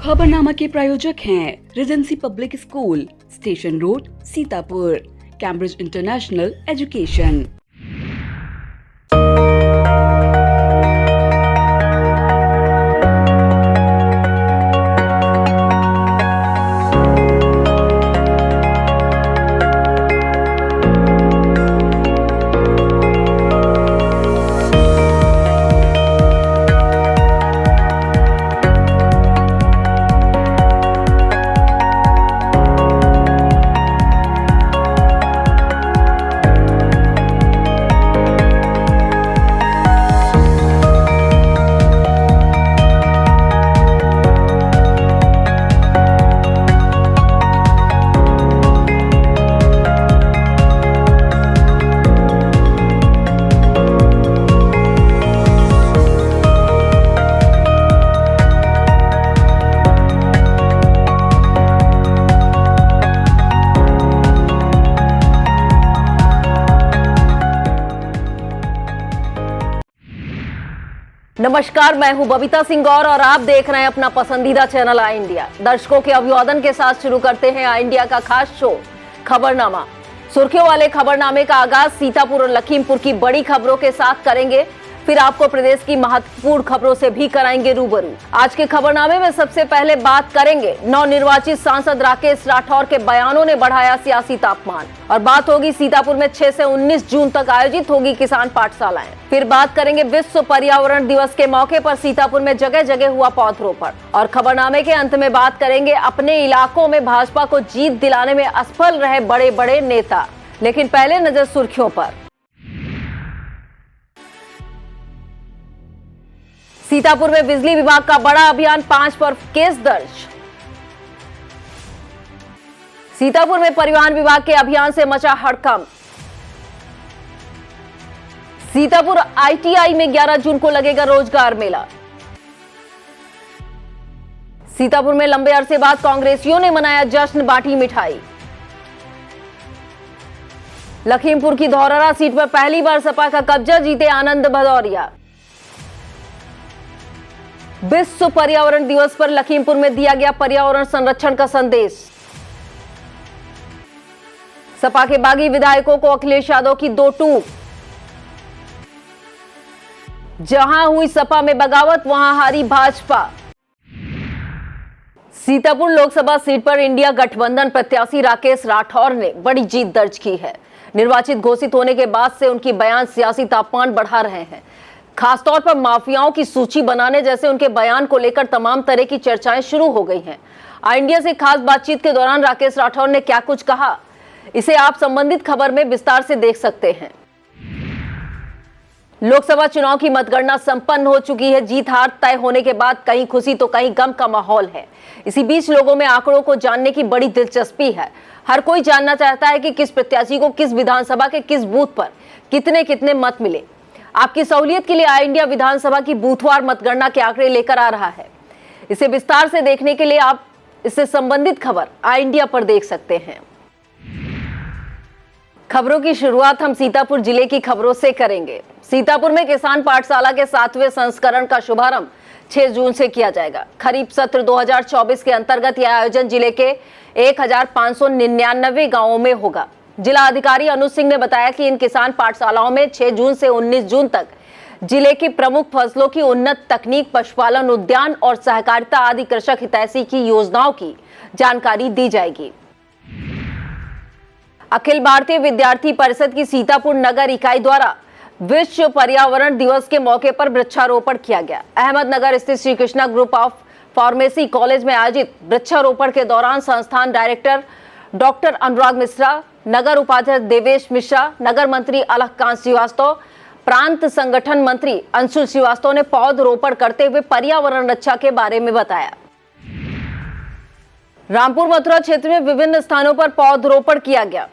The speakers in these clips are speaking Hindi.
खबरनामा के प्रायोजक हैं Regency public school, station road, Sitapur, Cambridge international education. नमस्कार, मैं हूं बबीता सिंह और आप देख रहे हैं अपना पसंदीदा चैनल आई इंडिया। दर्शकों के अभिवादन के साथ शुरू करते हैं आई इंडिया का खास शो खबरनामा। सुर्खियों वाले खबरनामे का आगाज सीतापुर और लखीमपुर की बड़ी खबरों के साथ करेंगे, फिर आपको प्रदेश की महत्वपूर्ण खबरों से भी कराएंगे रूबरू। आज के खबरनामे में सबसे पहले बात करेंगे नवनिर्वाचित सांसद राकेश राठौर के बयानों ने बढ़ाया सियासी तापमान, और बात होगी सीतापुर में 6 से 19 जून तक आयोजित होगी किसान पाठशालाएं। फिर बात करेंगे विश्व पर्यावरण दिवस के मौके पर सीतापुर में जगह जगह हुआ पौधरोपण, और खबरनामे के अंत में बात करेंगे अपने इलाकों में भाजपा को जीत दिलाने में असफल रहे बड़े बड़े नेता। लेकिन पहले नजर सुर्खियों पर। सीतापुर में बिजली विभाग का बड़ा अभियान, 5 पर केस दर्ज। सीतापुर में परिवहन विभाग के अभियान से मचा हड़कंप। सीतापुर आईटीआई में 11 जून को लगेगा रोजगार मेला। सीतापुर में लंबे अरसे बाद कांग्रेसियों ने मनाया जश्न, बांटी मिठाई। लखीमपुर की धौरहरा सीट पर पहली बार सपा का कब्जा, जीते आनंद भदौरिया। विश्व पर्यावरण दिवस पर लखीमपुर में दिया गया पर्यावरण संरक्षण का संदेश। सपा के बागी विधायकों को अखिलेश यादव की 2 टूक। जहां हुई सपा में बगावत, वहां हारी भाजपा। सीतापुर लोकसभा सीट पर इंडिया गठबंधन प्रत्याशी राकेश राठौर ने बड़ी जीत दर्ज की है। निर्वाचित घोषित होने के बाद से उनकी बयान सियासी तापमान बढ़ा रहे हैं। खासतौर पर माफियाओं की सूची बनाने जैसे उनके बयान को लेकर तमाम तरह की चर्चाएं शुरू हो गई हैं। आई इंडिया से खास बातचीत के दौरान राकेश राठौर ने क्या कुछ कहा, इसे आप संबंधित खबर में विस्तार से देख सकते हैं। लोकसभा चुनाव की मतगणना संपन्न हो चुकी है। जीत हार तय होने के बाद कहीं खुशी तो कहीं गम का माहौल है। इसी बीच लोगों में आंकड़ों को जानने की बड़ी दिलचस्पी है। हर कोई जानना चाहता है कि किस प्रत्याशी को किस विधानसभा के किस बूथ पर कितने कितने मत मिले। आपकी सहूलियत के लिए आई इंडिया विधानसभा की बूथवार मतगणना के आंकड़े लेकर आ रहा है। इसे विस्तार से देखने के लिए आप इससे संबंधित खबर आई इंडिया पर देख सकते हैं। खबरों की शुरुआत हम सीतापुर जिले की खबरों से करेंगे। सीतापुर में किसान पाठशाला के 7वें संस्करण का शुभारंभ 6 जून से किया जाएगा। खरीफ सत्र 2024 के अंतर्गत यह आयोजन जिले के 1599 गांवों में होगा। जिला अधिकारी अनुज सिंह ने बताया कि इन किसान पाठशालाओं में 6 जून से 19 जून तक जिले की प्रमुख फसलों की उन्नत तकनीक, पशुपालन, उद्यान और सहकारिता आदि कृषक हितैषी की योजनाओं की जानकारी दी जाएगी। अखिल भारतीय विद्यार्थी परिषद की सीतापुर नगर इकाई द्वारा विश्व पर्यावरण दिवस के मौके पर वृक्षारोपण किया गया। अहमदनगर स्थित Shri Krishna group of pharmacy college में आयोजित वृक्षारोपण के दौरान संस्थान डायरेक्टर डॉक्टर अनुराग मिश्रा, नगर उपाध्यक्ष देवेश मिश्रा, नगर मंत्री अलखकांत श्रीवास्तव, प्रांत संगठन मंत्री अंशुल श्रीवास्तव ने पौधरोपण करते हुए पर्यावरण रक्षा के बारे में बताया। रामपुर मथुरा क्षेत्र में विभिन्न स्थानों पर पौधरोपण किया गया।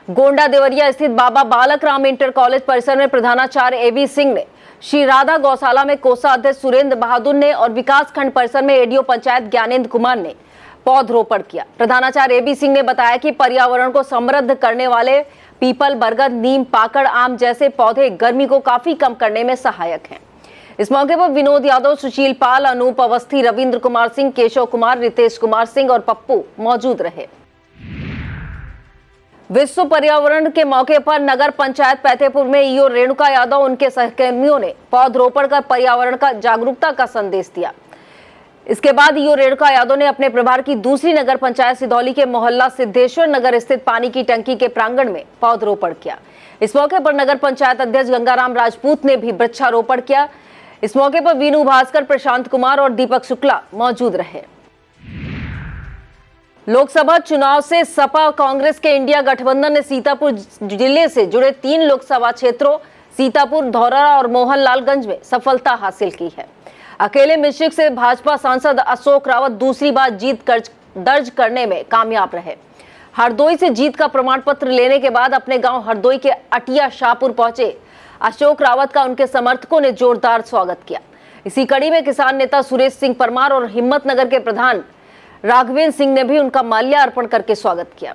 गोंडा देवरिया स्थित बाबा बालक राम इंटर कॉलेज परिसर में प्रधानाचार्य एबी सिंह ने, श्री राधा गौशाला में कोषाध्यक्ष सुरेंद्र बहादुर ने और विकास खंड परिसर में एडीओ पंचायत ज्ञानेंद्र कुमार ने पौधरोपण किया। प्रधानाचार्य एबी सिंह ने बताया कि पर्यावरण को समृद्ध करने वाले पीपल, बरगद, नीम, पाकड़, आम जैसे पौधे गर्मी को काफी कम करने में सहायक हैं। इस मौके पर विनोद यादव, सुशील पाल, अनूप अवस्थी, रविंद्र कुमार सिंह, केशव कुमार, रितेश कुमार सिंह और पप्पू मौजूद रहे। विश्व पर्यावरण के मौके पर नगर पंचायत फतेहपुर में ईओ रेणुका यादव उनके सहकर्मियों ने पौधरोपण कर पर्यावरण का जागरूकता का संदेश दिया। इसके बाद ईओ रेणुका यादव ने अपने प्रभार की दूसरी नगर पंचायत सिदौली के मोहल्ला सिद्धेश्वर नगर स्थित पानी की टंकी के प्रांगण में पौधरोपण किया। इस मौके पर नगर पंचायत अध्यक्ष गंगाराम राजपूत ने भी वृक्षारोपण किया। इस मौके पर वीनू भास्कर, प्रशांत कुमार और दीपक शुक्ला मौजूद रहे। लोकसभा चुनाव से सपा कांग्रेस के इंडिया गठबंधन ने सीतापुर जिले से जुड़े 3 लोकसभा क्षेत्रों सीतापुर, धौरहरा और मोहनलालगंज में सफलता हासिल की है। अकेले मिश्रिक से भाजपा सांसद अशोक रावत दूसरी बार जीत दर्ज करने में कामयाब रहे। हरदोई से जीत का प्रमाण पत्र लेने के बाद अपने गांव हरदोई के अटिया शाहपुर पहुंचे अशोक रावत का उनके समर्थकों ने जोरदार स्वागत किया। इसी कड़ी में किसान नेता सुरेश सिंह परमार और हिम्मतनगर के प्रधान राघवेंद्र सिंह ने भी उनका माल्यार्पण करके स्वागत किया।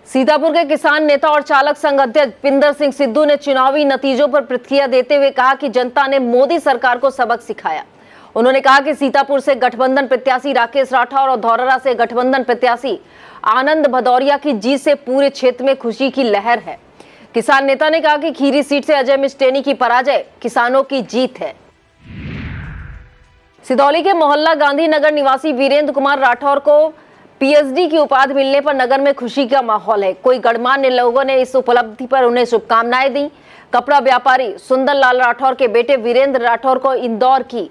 सीतापुर के किसान नेता और चालक संघ अध्यक्ष पिंदर सिंह सिद्धू ने चुनावी नतीजों पर प्रतिक्रिया देते हुए कहा कि जनता ने मोदी सरकार को सबक सिखाया। उन्होंने कहा कि सीतापुर से गठबंधन प्रत्याशी राकेश राठौर और धौरहरा से गठबंधन प्रत्याशी आनंद भदौरिया की जीत से पूरे क्षेत्र में खुशी की लहर है। किसान नेता ने कहा कि खीरी सीट से अजय मिस्टेनी की पराजय किसानों की जीत है। सिदौली के मोहल्ला गांधी नगर निवासी वीरेंद्र कुमार राठौर को पीएचडी की उपाधि मिलने पर नगर में खुशी का माहौल है। कोई गणमान्य लोगों ने इस उपलब्धि पर उन्हें शुभकामनाएं दी। कपड़ा व्यापारी सुंदरलाल राठौर के बेटे वीरेंद्र राठौर को इंदौर की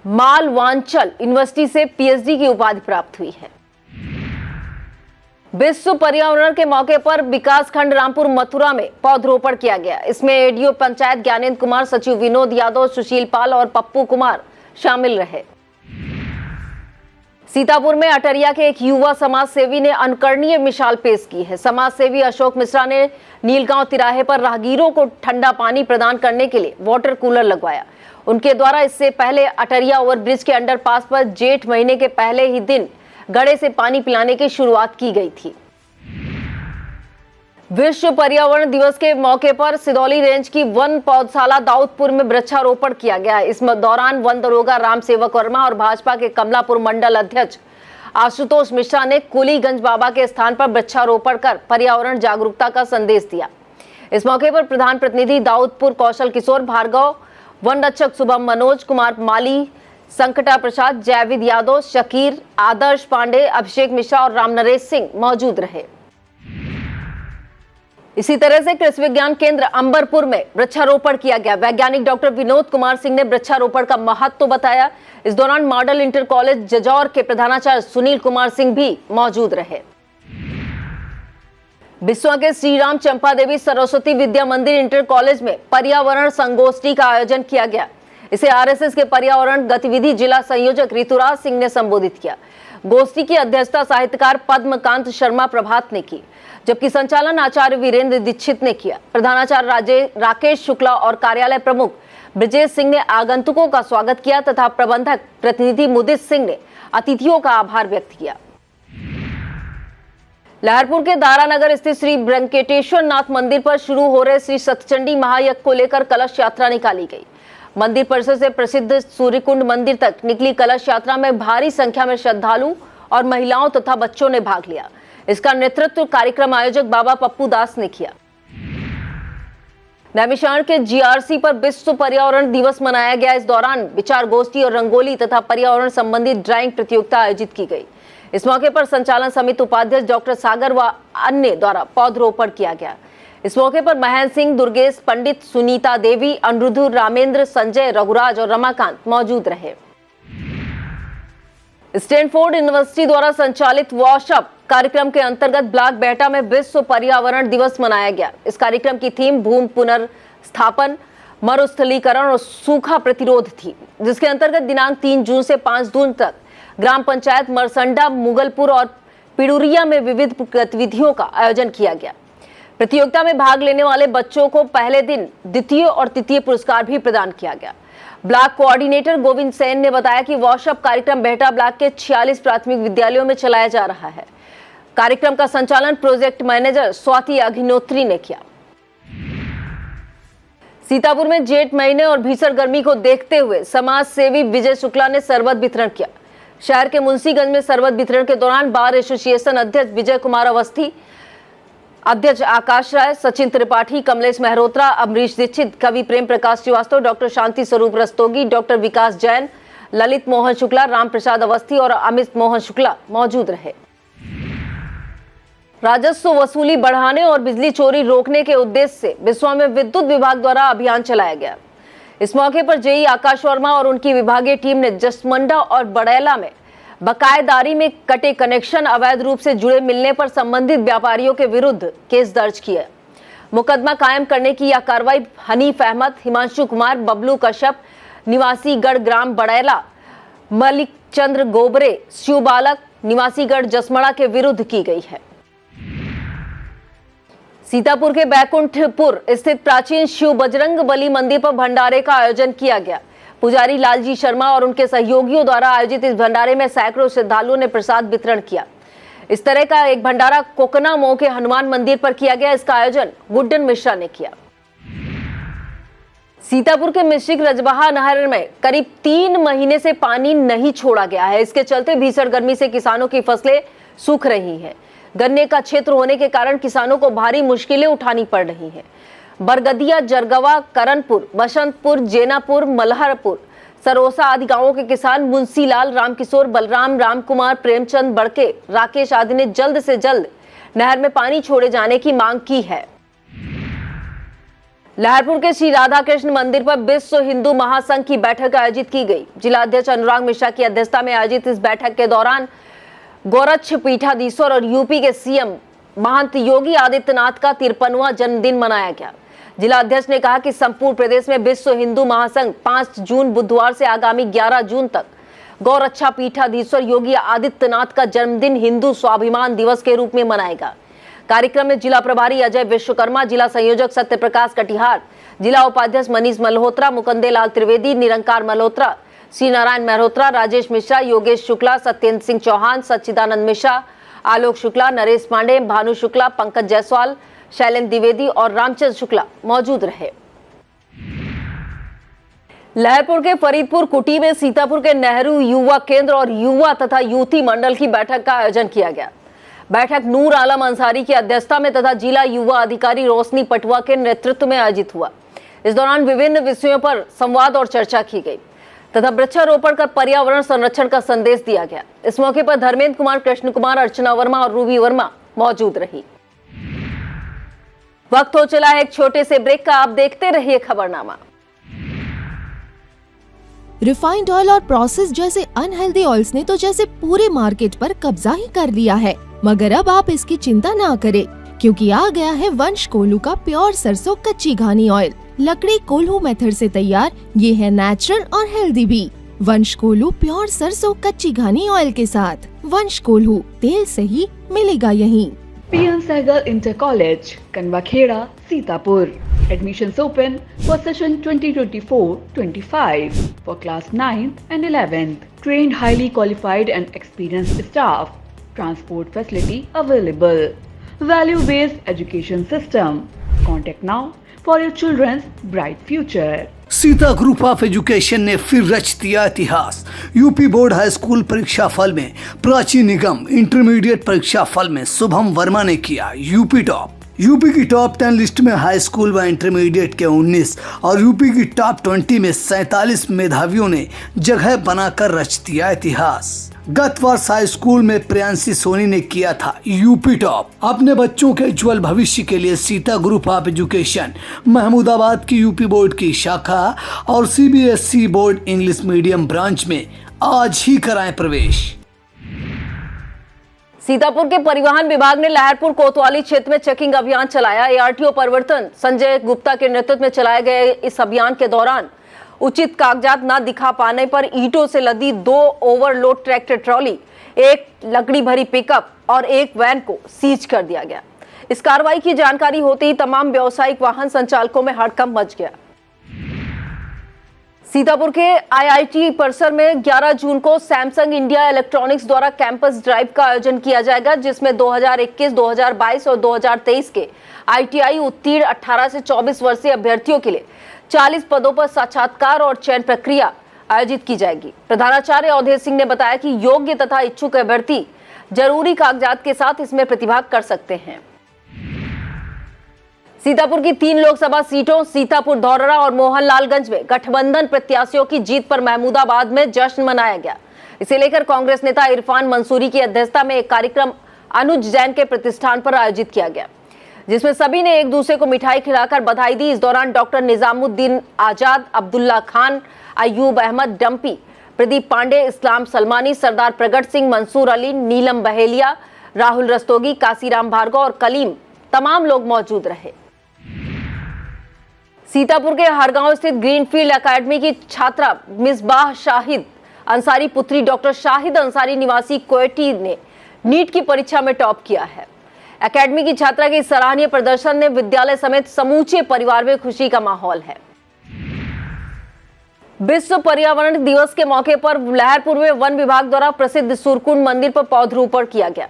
मालवांचल यूनिवर्सिटी से पीएचडी की उपाधि प्राप्त हुई है। विश्व पर्यावरण के मौके पर विकासखंड रामपुर मथुरा में पौधरोपण किया गया। इसमें एडीओ पंचायत ज्ञानेंद्र कुमार, सचिव विनोद यादव, सुशील पाल और पप्पू कुमार शामिल रहे। सीतापुर में अटरिया के एक युवा समाज सेवी ने अनुकरणीय मिसाल पेश की है। समाज सेवी अशोक मिश्रा ने नीलगांव तिराहे पर राहगीरों को ठंडा पानी प्रदान करने के लिए वाटर कूलर लगवाया। उनके द्वारा इससे पहले अटरिया ओवरब्रिज के अंडरपास पर जेठ महीने के पहले ही दिन गड़े से पानी पिलाने की शुरुआत की गई थी। विश्व पर्यावरण दिवस के मौके पर सिदौली रेंज की वन पौधशाला दाऊदपुर में वृक्षारोपण किया गया। इस दौरान वन दरोगा राम सेवक वर्मा और भाजपा के कमलापुर मंडल अध्यक्ष आशुतोष मिश्रा ने कुलीगंज बाबा के स्थान पर वृक्षारोपण कर पर्यावरण जागरूकता का संदेश दिया। इस मौके पर प्रधान प्रतिनिधि दाऊदपुर कौशल किशोर भार्गव, वन रक्षक शुभम मनोज कुमार माली, संकटा प्रसाद, जयविद यादव, शकीर, आदर्श पांडे, अभिषेक मिश्रा और राम नरेश सिंह मौजूद रहे। इसी तरह से कृषि विज्ञान केंद्र अंबरपुर में वृक्षारोपण किया गया। वैज्ञानिक डॉक्टर विनोद कुमार सिंह ने वृक्षारोपण का महत्व बताया। इस दौरान मॉडल इंटर कॉलेज जजौर के प्रधानाचार्य सुनील कुमार सिंह भी मौजूद रहे। बिस्वा के श्री राम चंपा देवी सरस्वती विद्या मंदिर इंटर कॉलेज में पर्यावरण संगोष्ठी का आयोजन किया गया। इसे आरएसएस के पर्यावरण गतिविधि जिला संयोजक ऋतुराज सिंह ने संबोधित किया। गोष्ठी की अध्यक्षता साहित्यकार पद्मकांत शर्मा प्रभात ने की, जबकि संचालन आचार्य वीरेंद्र दीक्षित ने किया। प्रधानाचार्य राकेश शुक्ला और कार्यालय प्रमुख ब्रजेश सिंह ने आगंतुकों का स्वागत किया तथा प्रबंधक प्रतिनिधि मुदित सिंह ने अतिथियों का आभार व्यक्त किया। लहरपुर के दारानगर स्थित श्री ब्रंकेटेश्वर नाथ मंदिर पर शुरू हो रहे श्री सतचंडी महायज्ञ को लेकर कलश यात्रा निकाली गई। मंदिर परिसर से प्रसिद्ध सूर्यकुंड मंदिर तक निकली कलश यात्रा में भारी संख्या में श्रद्धालु और महिलाओं तथा बच्चों ने भाग लिया। इसका नेतृत्व कार्यक्रम आयोजक बाबा पप्पू दास ने किया। नैमिषारण्य के जीआरसी पर विश्व पर्यावरण दिवस मनाया गया। इस दौरान विचार गोष्ठी और रंगोली तथा पर्यावरण संबंधी ड्राइंग प्रतियोगिता आयोजित की गई। इस मौके पर संचालन समिति उपाध्यक्ष डॉक्टर सागर व अन्य द्वारा पौधरोपण किया गया। इस मौके पर महेंद्र सिंह, दुर्गेश पंडित, सुनीता देवी, अनिरुद्ध, रामेंद्र, संजय, रघुराज और रमाकांत मौजूद रहे। स्टैनफोर्ड यूनिवर्सिटी द्वारा संचालित वॉशअप कार्यक्रम के अंतर्गत ब्लॉक बेहटा में विश्व पर्यावरण दिवस मनाया गया। इस कार्यक्रम की थीम भूमि पुनर्स्थापन, मरुस्थलीकरण और सूखा प्रतिरोध थी, जिसके अंतर्गत दिनांक 3 जून से 5 जून तक ग्राम पंचायत मरसंडा, मुगलपुर और पिडुरिया में विविध गतिविधियों का आयोजन किया गया। प्रतियोगिता में भाग लेने वाले बच्चों को पहले दिन द्वितीय और तृतीय पुरस्कार भी प्रदान किया गया। ब्लॉक कोऑर्डिनेटर गोविंद सेन ने बताया कि वॉशअप कार्यक्रम बेहटा ब्लॉक के 46 प्राथमिक विद्यालयों में चलाया जा रहा है। कार्यक्रम का संचालन प्रोजेक्ट मैनेजर स्वाति अग्निहोत्री ने किया। सीतापुर में जेठ महीने और भीषण गर्मी को देखते हुए समाज सेवी विजय शुक्ला ने शरबत वितरण किया। शहर के मुंशीगंज में शरबत वितरण के दौरान बार एसोसिएशन अध्यक्ष विजय कुमार अवस्थी, अध्यक्ष आकाश राय, सचिन त्रिपाठी, कमलेश मेहरोत्रा, अमरीश दीक्षित, कवि प्रेम प्रकाश श्रीवास्तव, डॉक्टर शांति स्वरूप रस्तोगी, डॉक्टर विकास जैन, ललित मोहन शुक्ला, राम प्रसाद अवस्थी और अमित मोहन शुक्ला मौजूद रहे। राजस्व वसूली बढ़ाने और बिजली चोरी रोकने के उद्देश्य से बिस्वा में विद्युत विभाग द्वारा अभियान चलाया गया। इस मौके पर जेई आकाश वर्मा और उनकी विभागीय टीम ने जसमंडा और बड़ैला में बकायेदारी में कटे कनेक्शन अवैध रूप से जुड़े मिलने पर संबंधित व्यापारियों के विरुद्ध केस दर्ज किया। मुकदमा कायम करने की यह कार्रवाई हनीफ अहमद, हिमांशु कुमार, बबलू कश्यप निवासी गढ़ ग्राम बड़ैला, मलिक चंद्र गोबरे शिव बालक निवासी गढ़ जसमड़ा के विरुद्ध की गई है। सीतापुर के बैकुंठपुर स्थित प्राचीन शिव बजरंग बली मंदिर पर भंडारे का आयोजन किया गया। पुजारी लालजी शर्मा और उनके सहयोगियों द्वारा आयोजित इस भंडारे में सैकड़ों श्रद्धालुओं ने प्रसाद वितरण किया। इस तरह का एक भंडारा कोकना मोह के हनुमान मंदिर पर किया गया। इसका आयोजन गुड्डन मिश्रा ने किया। सीतापुर के मिश्रिक रजबहा नहर में करीब 3 महीने से पानी नहीं छोड़ा गया है। इसके चलते भीषण गर्मी से किसानों की फसलें सूख रही हैं। गन्ने का क्षेत्र होने के कारण किसानों को भारी मुश्किलें उठानी पड़ रही हैं। बरगदिया, जरगवा, करनपुर, बसंतपुर, जेनापुर, मल्हरपुर, सरोसा आदि गांवों के किसान मुंशीलाल, रामकिशोर, बलराम, रामकुमार, प्रेमचंद, बड़के, राकेश आदि ने जल्द से जल्द नहर में पानी छोड़े जाने की मांग की है। लहरपुर के श्री राधा कृष्ण मंदिर पर विश्व हिंदू महासंघ की बैठक आयोजित की गई। जिलाध्यक्ष अनुराग मिश्रा की अध्यक्षता में आयोजित इस बैठक के दौरान गोरक्ष पीठाधीश्वर और यूपी के सीएम महंत योगी आदित्यनाथ का 53वां जन्मदिन मनाया गया। जिला अध्यक्ष ने कहा कि संपूर्ण प्रदेश में विश्व हिंदू महासंघ 5 जून बुधवार से आगामी 11 जून तक गौरक्षा पीठाधीश्वर योगी आदित्यनाथ का जन्मदिन हिंदू स्वाभिमान दिवस के रूप में मनाएगा। कार्यक्रम में जिला प्रभारी अजय विश्वकर्मा, जिला संयोजक सत्य प्रकाश कटिहार, जिला उपाध्यक्ष मनीष मल्होत्रा, मुकुंदेलाल त्रिवेदी, निरंकार मल्होत्रा, श्री नारायण मेहरोत्रा, राजेश मिश्रा, योगेश शुक्ला, सत्येंद्र सिंह चौहान, सच्चिदानंद मिश्रा, आलोक शुक्ला, नरेश पांडे, भानु शुक्ला, पंकज जायसवाल, शैलेंद्र द्विवेदी और रामचंद्र शुक्ला मौजूद रहे। लहरपुर के फरीदपुर कुटी में सीतापुर के नेहरू युवा केंद्र और युवा तथा यूथी मंडल की बैठक का आयोजन किया गया। बैठक नूर आलम अंसारी की अध्यक्षता में तथा जिला युवा अधिकारी रोशनी पटवा के नेतृत्व में आयोजित हुआ। इस दौरान विभिन्न विषयों पर संवाद और चर्चा की गई तथा वृक्षारोपण कर पर्यावरण संरक्षण का संदेश दिया गया। इस मौके पर धर्मेंद्र कुमार, कृष्ण कुमार, अर्चना वर्मा और रूबी वर्मा मौजूद रही। वक्त हो चला है एक छोटे से ब्रेक का। आप देखते रहिए खबरनामा। रिफाइंड ऑयल और प्रोसेस जैसे अनहेल्दी ऑयल्स ने तो जैसे पूरे मार्केट पर कब्जा ही कर लिया है, मगर अब आप इसकी चिंता ना करें, क्योंकि आ गया है वंश कोल्हू का प्योर सरसों कच्ची घानी ऑयल। लकड़ी कोल्हू मेथड से तैयार, ये है नेचुरल और हेल्दी भी। वंश कोल्हू प्योर सरसों कच्ची घानी ऑयल के साथ। वंश कोल्हू, तेल सही मिलेगा यहीं। PN Sehgal Inter College, Kanwakheda, Sitapur. Admissions open for session 2024-25 for class 9th and 11th. Trained, highly qualified and experienced staff. Transport facility available. Value-based education system. Contact now for your children's bright future. Sita group of education ने फिर रच दिया इतिहास। यूपी बोर्ड हाई स्कूल परीक्षा फल में प्राची निगम, इंटरमीडिएट परीक्षा फल में शुभम वर्मा ने किया यूपी टॉप। यूपी की टॉप 10 लिस्ट में हाई स्कूल व इंटरमीडिएट के 19 और यूपी की टॉप 20 में 47 मेधावियों ने जगह बनाकर रच दिया इतिहास। गत वर्ष हाई स्कूल में प्रियांशी सोनी ने किया था यूपी टॉप। अपने बच्चों के उज्जवल भविष्य के लिए Sita group of education Mahmudabad की यूपी बोर्ड की शाखा और CBSE board English medium branch में आज ही कराएं प्रवेश। सीतापुर के परिवहन विभाग ने लहरपुर कोतवाली क्षेत्र में चेकिंग अभियान चलाया। ARTO परिवर्तन संजय गुप्ता के नेतृत्व में चलाए गए इस अभियान के दौरान उचित कागजात न दिखा पाने पर ईंटों से लदी 2 ओवरलोड ट्रैक्टर ट्रॉली, 1 लकड़ी भरी पिकअप और 1 वैन को सीज कर दिया गया। इस कार्रवाई की जानकारी होते ही तमाम व्यावसायिक वाहन संचालकों में हड़कंप मच गया। सीतापुर के IIT परिसर में 11 जून को सैमसंग इंडिया इलेक्ट्रॉनिक्स द्वारा कैंपस ड्राइव का आयोजन किया जाएगा, जिसमें 2021, 2022 और 2023 के ITI उत्तीर्ण 18 से 24 वर्षीय अभ्यर्थियों के लिए 40 पदों पर साक्षात्कार और चयन प्रक्रिया आयोजित की जाएगी। प्रधानाचार्य अवधेश सिंह ने बताया कि योग्य तथा इच्छुक अभ्यर्थी जरूरी कागजात के साथ इसमें प्रतिभाग कर सकते हैं। सीतापुर की 3 लोकसभा सीटों सीतापुर, धौरहरा और मोहनलालगंज में गठबंधन प्रत्याशियों की जीत पर महमूदाबाद में जश्न मनाया गया। इसे लेकर कांग्रेस नेता इरफान मंसूरी की अध्यक्षता में एक कार्यक्रम अनुज जैन के प्रतिष्ठान पर आयोजित किया गया, जिसमें सभी ने एक दूसरे को मिठाई खिलाकर बधाई दी। इस दौरान डॉक्टर निजामुद्दीन आजाद, अब्दुल्ला खान, अयूब अहमद डंपी, प्रदीप पांडे, इस्लाम सलमानी, सरदार प्रगट सिंह, मंसूर अली, नीलम बहेलिया, राहुल रस्तोगी, काशीराम भार्गव और कलीम तमाम लोग मौजूद रहे। सीतापुर के हरगांव स्थित ग्रीनफील्ड एकेडमी की छात्रा मिसबाह शाहिद अंसारी पुत्री डॉक्टर शाहिद अंसारी निवासी कोयटी ने नीट की परीक्षा में टॉप किया है। एकेडमी की छात्रा के सराहनीय प्रदर्शन ने विद्यालय समेत समूचे परिवार में खुशी का माहौल है। विश्व पर्यावरण दिवस के मौके पर लहरपुर में वन विभाग द्वारा प्रसिद्ध सूरकुंड मंदिर पर पौधरोपण किया गया।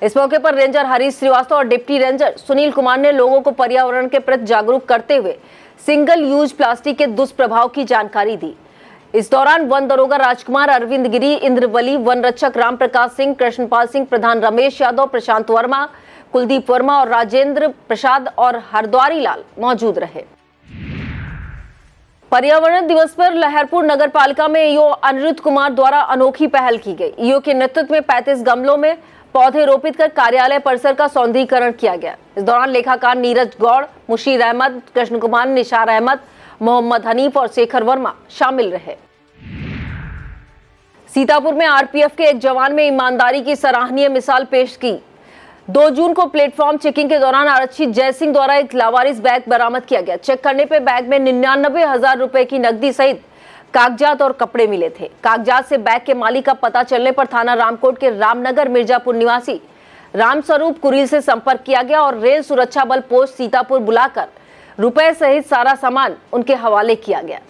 इस मौके पर रेंजर हरीश श्रीवास्तव और डिप्टी रेंजर सुनील कुमार ने लोगों को पर्यावरण के प्रति जागरूक करते हुए सिंगल यूज प्लास्टिक के दुष्प्रभाव की जानकारी दी। इस दौरान वन दरोगा राजकुमार, अरविंद गिरी, इंद्रवली, वन रक्षक राम प्रकाश सिंह, कृष्णपाल सिंह, प्रधान रमेश यादव, प्रशांत वर्मा, कुलदीप वर्मा और राजेंद्र प्रसाद और हरद्वारी लाल मौजूद रहे। पर्यावरण दिवस पर लहरपुर नगर पालिका में ईओ अनिरुद्ध कुमार द्वारा अनोखी पहल की गई। ईओ के नेतृत्व में 35 गमलों में पौधे रोपित कर कार्यालय परिसर का सौंदर्यीकरण किया गया। इस दौरान लेखाकार नीरज गौड़, मुशीर अहमद, कृष्ण कुमार, निशार अहमद, मोहम्मद हनीफ और शेखर वर्मा शामिल रहे। सीतापुर में आरपीएफ के एक जवान में ईमानदारी की सराहनीय मिसाल पेश की। 2 जून को प्लेटफॉर्म चेकिंग के दौरान आरक्षी जय सिंह द्वारा एक लावारिस बैग बरामद किया गया। चेक करने पर बैग में 99,000 रुपए की नकदी सहित कागजात और कपड़े मिले थे। कागजात से बैग के मालिक का पता चलने पर थाना रामकोट के रामनगर मिर्जापुर निवासी रामस्वरूप कुरील से संपर्क किया गया और रेल सुरक्षा बल पोस्ट सीतापुर बुलाकर रुपए सहित सारा सामान उनके हवाले किया गया।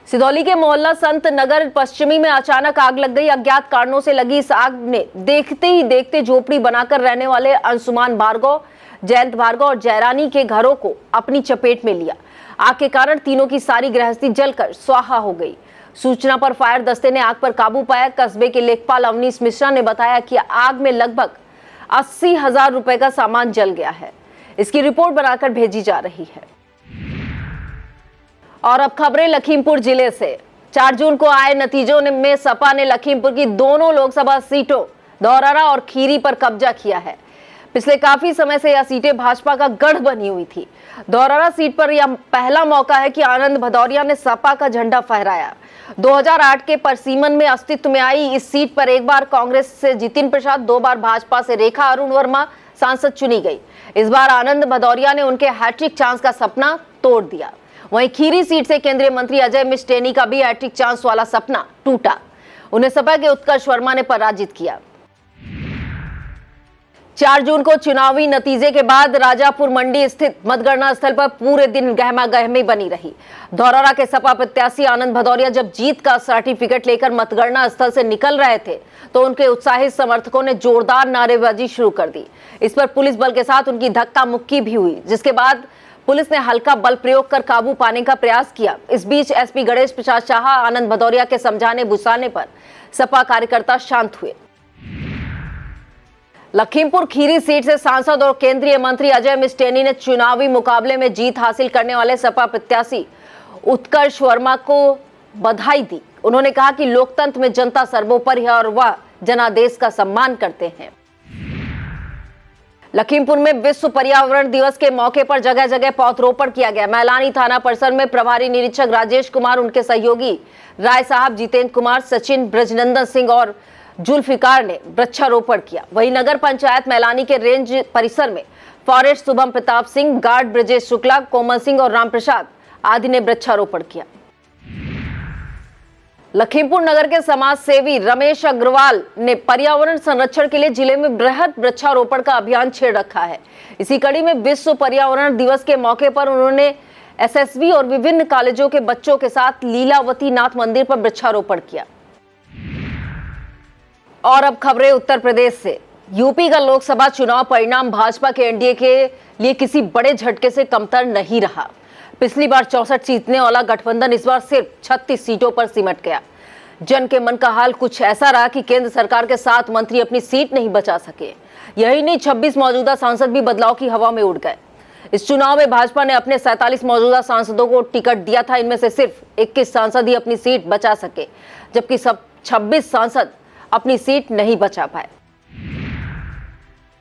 सिदौली के मोहल्ला संत नगर पश्चिमी में अचानक आग लग गई। अज्ञात कारणों से लगी इस आग ने देखते ही देखते झोपड़ी बनाकर रहने वाले अंशुमान भार्गव, जयंत भार्गव और जयरानी के घरों को अपनी चपेट में लिया। आग के कारण तीनों की सारी गृहस्थी जलकर स्वाहा हो गई। सूचना पर फायर दस्ते ने आग पर काबू पाया। कस्बे के लेखपाल अवनीश मिश्रा ने बताया कि आग में लगभग 80,000 रुपए का सामान जल गया है। इसकी रिपोर्ट बनाकर भेजी जा रही है। और अब खबरें लखीमपुर जिले से। 4 जून को आए नतीजों में सपा ने लखीमपुर की दोनों लोकसभा सीटों धौरहरा और खीरी पर कब्जा किया है। पिछले काफी समय से यह सीटें भाजपा का गढ़ बनी हुई थी। धौरहरा सीट पर यह पहला मौका है कि आनंद भदौरिया ने सपा का झंडा फहराया। 2008 के परसीमन में अस्तित्व में आई इस सीट पर एक बार कांग्रेस से जितिन प्रसाद, 2 बार भाजपा से रेखा अरुण वर्मा सांसद चुनी गई। इस बार आनंद भदौरिया ने उनके हैट्रिक चांस का सपना तोड़ दिया। वहीं खीरी सीट से केंद्रीय मंत्री अजय मिश्र टेनी का भी हैट्रिक चांस वाला सपना टूटा। उन्हें सपा के उत्कर्ष वर्मा ने पराजित किया। 4 जून को चुनावी नतीजे के बाद राजापुर मंडी स्थित मतगणना स्थल पर पूरे दिन गहमा गहमी बनी रही। धौरहरा के सपा प्रत्याशी आनंद भदौरिया जब जीत का सर्टिफिकेट लेकर मतगणना स्थल से निकल रहे थे तो उनके उत्साहित समर्थकों ने जोरदार नारेबाजी शुरू कर दी। इस पर पुलिस बल के साथ उनकी धक्का मुक्की भी हुई, जिसके बाद पुलिस ने हल्का बल प्रयोग कर काबू पाने का प्रयास किया। इस बीच एसपी गणेश प्रसाद शाह आनंद भदौरिया के समझाने बुझाने पर सपा कार्यकर्ता शांत हुए। लखीमपुर खीरी सीट से सांसद और केंद्रीय मंत्री अजय मिश्र टेनी ने चुनावी मुकाबले में जीत हासिल करने वाले सपा प्रत्याशी उत्कर्ष वर्मा को बधाई दी। उन्होंने कहा कि लोकतंत्र में जनता सर्वोपरि है और वह जनादेश का सम्मान करते हैं। लखीमपुर में विश्व पर्यावरण दिवस के मौके पर जगह जगह पौधरोपण किया गया। मैलानी थाना परिसर में प्रभारी निरीक्षक राजेश कुमार, उनके सहयोगी राय साहब, जितेंद्र कुमार, सचिन, ब्रजनंदन सिंह और जुल्फिकार ने वृक्षारोपण किया। वहीं नगर पंचायत मैलानी के रेंज परिसर में फॉरेस्ट शुभम प्रताप सिंह, गार्ड ब्रजेश शुक्ला, कोमल सिंह और रामप्रसाद आदि ने वृक्षारोपण किया। लखीमपुर नगर के समाज सेवी रमेश अग्रवाल ने पर्यावरण संरक्षण के लिए जिले में बृहद वृक्षारोपण का अभियान छेड़ रखा है। इसी कड़ी में विश्व पर्यावरण दिवस के मौके पर उन्होंने एसएसबी और विभिन्न कॉलेजों के बच्चों के साथ लीलावती नाथ मंदिर पर वृक्षारोपण किया। और अब खबरें उत्तर प्रदेश से। यूपी का लोकसभा चुनाव परिणाम भाजपा के एनडीए के लिए किसी बड़े झटके से कमतर नहीं रहा। पिछली बार 64 जीतने वाला गठबंधन इस बार सिर्फ 36 सीटों पर सिमट गया। जन के मन का हाल कुछ ऐसा रहा कि केंद्र सरकार के 7 मंत्री अपनी सीट नहीं बचा सके। यही नहीं, 26 मौजूदा सांसद भी बदलाव की हवा में उड़ गए। इस चुनाव में भाजपा ने अपने 47 मौजूदा सांसदों को टिकट दिया था। इनमें से सिर्फ 21 सांसद ही अपनी सीट बचा सके, जबकि सब 26 सांसद अपनी सीट नहीं बचा पाए।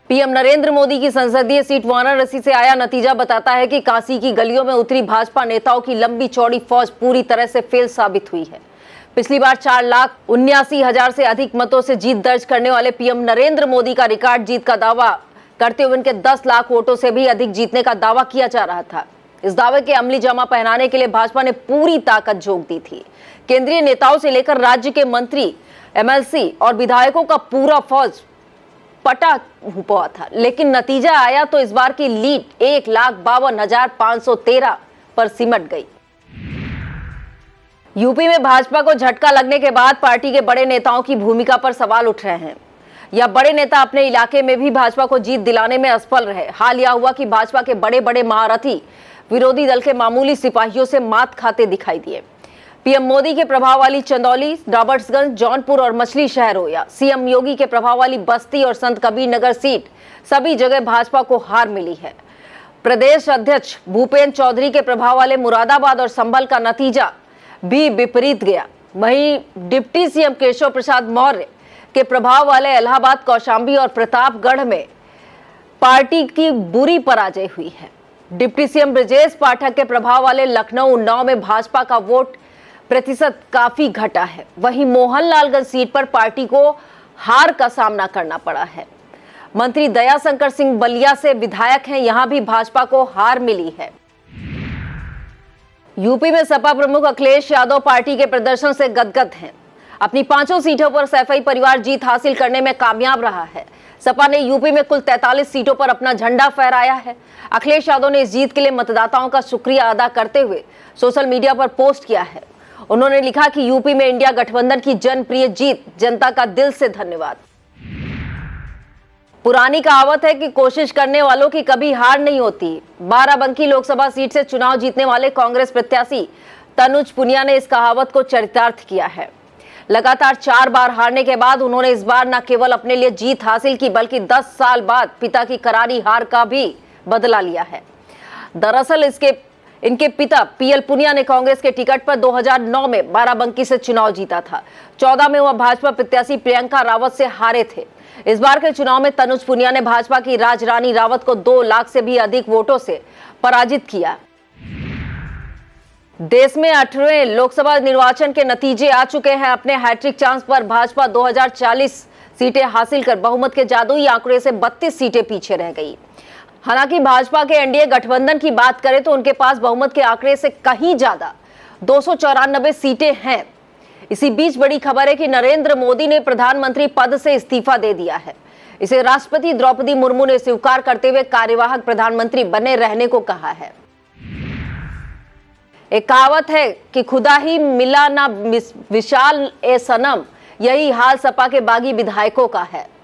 पीएम नरेंद्र मोदी की संसदीय सीट वाराणसी से आया नतीजा बताता है कि काशी की गलियों में उतरी भाजपा नेताओं की लंबी चौड़ी फौज पूरी तरह से फेल साबित हुई है। पिछली बार 4,79,000 से अधिक मतों से जीत दर्ज करने वाले पीएम नरेंद्र मोदी का रिकॉर्ड जीत का दावा करते हुए उनके 10 लाख वोटों से भी अधिक जीतने का दावा किया जा रहा था। इस दावे के अमली जामा पहनाने के लिए भाजपा ने पूरी ताकत झोंक दी थी। केंद्रीय नेताओं से लेकर राज्य के मंत्री, एमएलसी और विधायकों का पूरा फौज पटा हुआ था, लेकिन नतीजा आया तो इस बार की लीड 1,52,513 पर सिमट गई। यूपी में भाजपा को झटका लगने के बाद पार्टी के बड़े नेताओं की भूमिका पर सवाल उठ रहे हैं। या बड़े नेता अपने इलाके में भी भाजपा को जीत दिलाने में असफल रहे। हाल यह हुआ कि भाजपा के बड़े बड़े महारथी विरोधी दल के मामूली सिपाहियों से मात खाते दिखाई दिए। पीएम मोदी के प्रभाव वाली चंदौली, रॉबर्ट्सगंज, जौनपुर और मछली शहर हो या सीएम योगी के प्रभाव वाली बस्ती और संत कबीर नगर सीट, सभी जगह भाजपा को हार मिली है। प्रदेश अध्यक्ष भूपेंद्र चौधरी के प्रभाव वाले मुरादाबाद और संभल का नतीजा भी विपरीत गया। वहीं डिप्टी सीएम केशव प्रसाद मौर्य के प्रभाव वाले इलाहाबाद, कौशाम्बी और प्रतापगढ़ में पार्टी की बुरी पराजय हुई है। डिप्टी सीएम ब्रजेश पाठक के प्रभाव वाले लखनऊ, उन्नाव में भाजपा का वोट प्रतिशत काफी घटा है। वहीं मोहनलालगंज सीट पर पार्टी को हार का सामना करना पड़ा है। मंत्री दयाशंकर सिंह बलिया से विधायक हैं, यहां भी भाजपा को हार मिली है। यूपी में सपा प्रमुख अखिलेश यादव पार्टी के प्रदर्शन से गदगद हैं। अपनी 5 सीटों पर सैफई परिवार जीत हासिल करने में कामयाब रहा है। सपा ने यूपी में कुल 43 सीटों पर अपना झंडा फहराया है। अखिलेश यादव ने इस जीत के लिए मतदाताओं का शुक्रिया अदा करते हुए सोशल मीडिया पर पोस्ट किया है। उन्होंने लिखा कि यूपी में इंडिया गठबंधन की जनप्रिय जीत, जनता का दिल से धन्यवाद। पुरानी कहावत है कि कोशिश करने वालों की कभी हार नहीं होती। बाराबंकी लोकसभा सीट से चुनाव जीतने वाले कांग्रेस प्रत्याशी तनुज पुनिया ने इस कहावत को चरितार्थ किया है। लगातार 4 बार हारने के बाद उन्होंने इस बार न केवल अपने लिए जीत हासिल की, बल्कि 10 साल बाद पिता की करारी हार का भी बदला लिया है। दरअसल इनके पिता पीएल पुनिया ने कांग्रेस के टिकट पर 2009 में बाराबंकी से चुनाव जीता था। 14 में वह भाजपा प्रत्याशी प्रियंका रावत से हारे थे। इस बार के चुनाव में तनुज पुनिया ने भाजपा की राजरानी रावत को 2 लाख से भी अधिक वोटों से पराजित किया। देश में 8वें लोकसभा निर्वाचन के नतीजे आ चुके हैं। अपने हैट्रिक चांस पर भाजपा 2040 सीटें हासिल कर बहुमत के जादुई आंकड़े से 32 सीटें पीछे रह गई। हालांकि भाजपा के एनडीए गठबंधन की बात करें तो उनके पास बहुमत के आंकड़े से कहीं ज्यादा 294 सीटें हैं। इसी बीच बड़ी खबर है कि नरेंद्र मोदी ने प्रधानमंत्री पद से इस्तीफा दे दिया है। इसे राष्ट्रपति द्रौपदी मुर्मू ने स्वीकार करते हुए कार्यवाहक प्रधानमंत्री बने रहने को कहा है। एक कहावत है कि खुदा ही मिला ना विशाल ए सनम, यही हाल सपा के बागी विधायकों का है।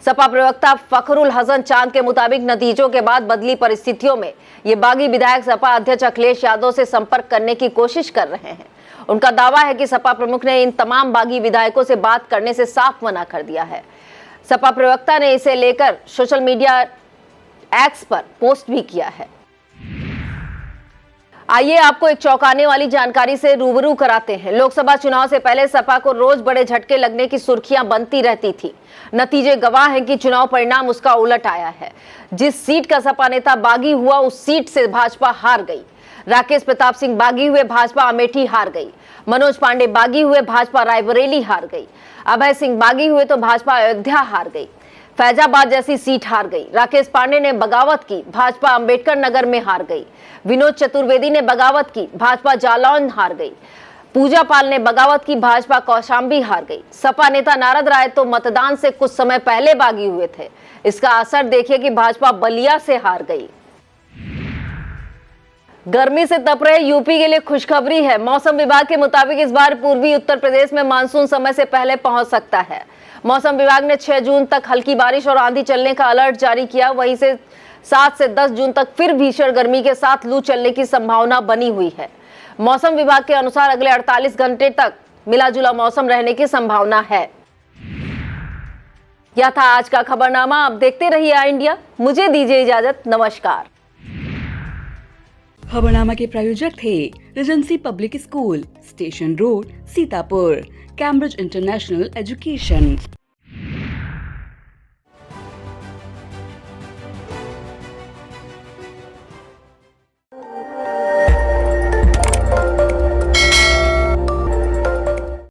सपा प्रवक्ता फखरुल हसन चांद के मुताबिक नतीजों के बाद बदली परिस्थितियों में ये बागी विधायक सपा अध्यक्ष अखिलेश यादव से संपर्क करने की कोशिश कर रहे हैं। उनका दावा है कि सपा प्रमुख ने इन तमाम बागी विधायकों से बात करने से साफ मना कर दिया है। सपा प्रवक्ता ने इसे लेकर सोशल मीडिया एक्स पर पोस्ट भी किया है। आइए आपको एक चौंकाने वाली जानकारी से रूबरू कराते हैं। लोकसभा चुनाव से पहले सपा को रोज बड़े झटके लगने की सुर्खियां बनती रहती थी। नतीजे गवाह हैं कि चुनाव परिणाम उसका उलट आया है। जिस सीट का सपा नेता बागी हुआ, उस सीट से भाजपा हार गई। राकेश प्रताप सिंह बागी हुए, भाजपा अमेठी हार गई। मनोज पांडे बागी हुए, भाजपा रायबरेली हार गई। अभय सिंह बागी हुए तो भाजपा अयोध्या हार गई। फैजाबाद जैसी सीट हार गई। राकेश पांडे ने बगावत की, भाजपा अंबेडकर नगर में हार गई। विनोद चतुर्वेदी ने बगावत की, भाजपा जालौन हार गई। पूजा पाल ने बगावत की, भाजपा कौशाम्बी हार गई। सपा नेता नारद राय तो मतदान से कुछ समय पहले बागी हुए थे। इसका असर देखिए कि भाजपा बलिया से हार गई। गर्मी से तप रहे यूपी के लिए खुशखबरी है। मौसम विभाग के मुताबिक इस बार पूर्वी उत्तर प्रदेश में मानसून समय से पहले पहुंच सकता है। मौसम विभाग ने 6 जून तक हल्की बारिश और आंधी चलने का अलर्ट जारी किया। वहीं से 7 से 10 जून तक फिर भीषण गर्मी के साथ लू चलने की संभावना बनी हुई है। मौसम विभाग के अनुसार अगले 48 घंटे तक मिला जुला मौसम रहने की संभावना है। यह था आज का खबरनामा। आप देखते रहिए आई इंडिया। मुझे दीजिए इजाजत। नमस्कार। खबरनामा के प्रायोजक थे Regency public school, station road, Sitapur, Cambridge international education.